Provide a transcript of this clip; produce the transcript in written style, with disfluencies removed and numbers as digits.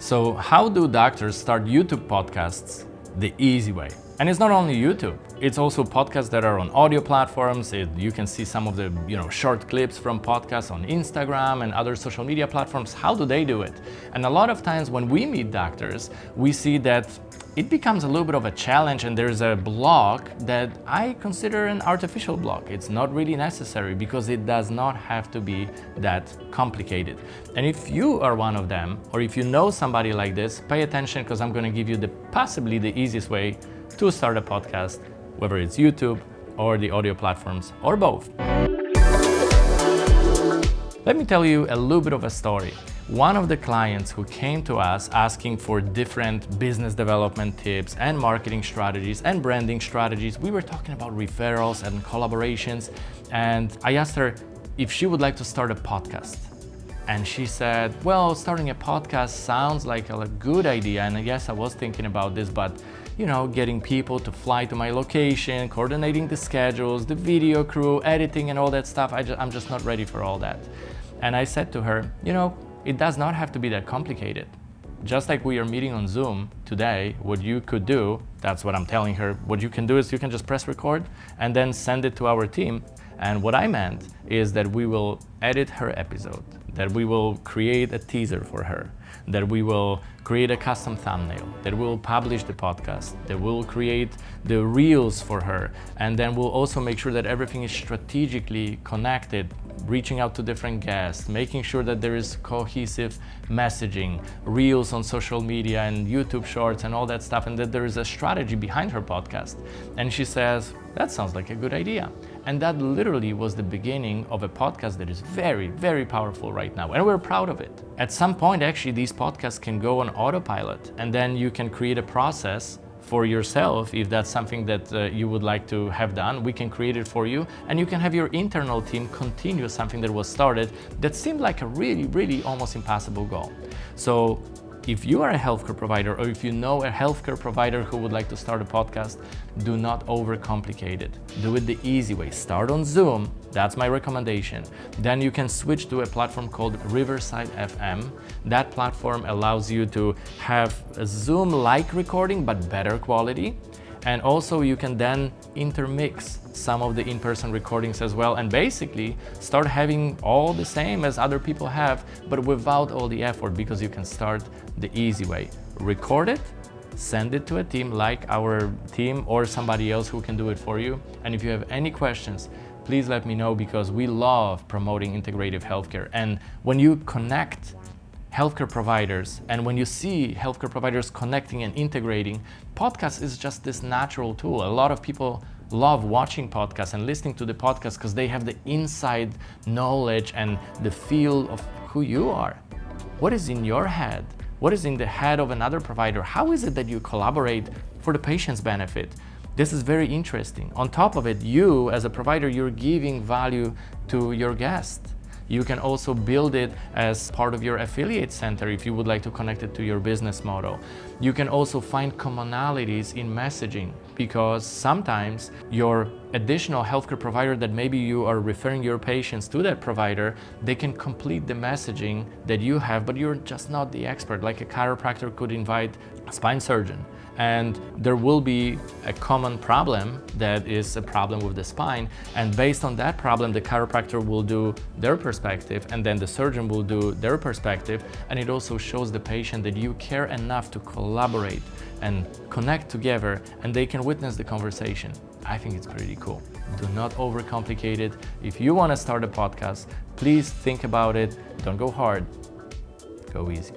So how do doctors start YouTube podcasts the easy way? And it's not only YouTube, it's also podcasts that are on audio platforms. You can see some of the short clips from podcasts on Instagram and other social media platforms. How do they do it? And a lot of times when we meet doctors, we see that it becomes a little bit of a challenge, and there's a block that I consider an artificial block. It's not really necessary because it does not have to be that complicated. And if you are one of them, or if you know somebody like this, pay attention, because I'm going to give you possibly the easiest way to start a podcast, whether it's YouTube or the audio platforms or both. Let me tell you a little bit of a story. One of the clients who came to us asking for different business development tips and marketing strategies and branding strategies, we were talking about referrals and collaborations, and I asked her if she would like to start a podcast. And she said, well, starting a podcast sounds like a good idea, and yes, I was thinking about this, but getting people to fly to my location, coordinating the schedules, the video crew, editing and all that stuff, I'm just not ready for all that. And I said to her, it does not have to be that complicated. Just like we are meeting on Zoom today, what you could do, that's what I'm telling her, what you can do is you can just press record and then send it to our team. And what I meant is that we will edit her episode, that we will create a teaser for her, that we will create a custom thumbnail, that we'll publish the podcast, that we'll create the reels for her, and then we'll also make sure that everything is strategically connected, reaching out to different guests, making sure that there is cohesive messaging, reels on social media and YouTube shorts and all that stuff, and that there is a strategy behind her podcast. And she says, that sounds like a good idea. And that literally was the beginning of a podcast that is very, very powerful right now, and we're proud of it. At some point, actually, these podcasts can go on autopilot, and then you can create a process for yourself. If that's something that you would like to have done, we can create it for you, and you can have your internal team continue something that was started that seemed like a really, really almost impossible goal. So if you are a healthcare provider, or if you know a healthcare provider who would like to start a podcast, do not overcomplicate it. Do it the easy way. Start on Zoom. That's my recommendation. Then you can switch to a platform called Riverside FM. That platform allows you to have a Zoom-like recording, but better quality. And also you can then intermix some of the in-person recordings as well, and basically start having all the same as other people have, but without all the effort, because you can start the easy way. Record it, send it to a team like our team or somebody else who can do it for you. And if you have any questions, please let me know, because we love promoting integrative healthcare. And when you connect healthcare providers, and when you see healthcare providers connecting and integrating, podcast is just this natural tool. A lot of people love watching podcasts and listening to the podcast because they have the inside knowledge and the feel of who you are. What is in your head? What is in the head of another provider? How is it that you collaborate for the patient's benefit? This is very interesting. On top of it, you as a provider, you're giving value to your guest. You can also build it as part of your affiliate center if you would like to connect it to your business model. You can also find commonalities in messaging, because sometimes your additional healthcare provider that maybe you are referring your patients to that provider, they can complete the messaging that you have, but you're just not the expert. Like a chiropractor could invite a spine surgeon, and there will be a common problem that is a problem with the spine, and based on that problem, the chiropractor will do their perspective, and then the surgeon will do their perspective, and it also shows the patient that you care enough to collaborate and connect together, and they can witness the conversation. I think it's pretty cool. Do not overcomplicate it. If you want to start a podcast, please think about it. Don't go hard, go easy.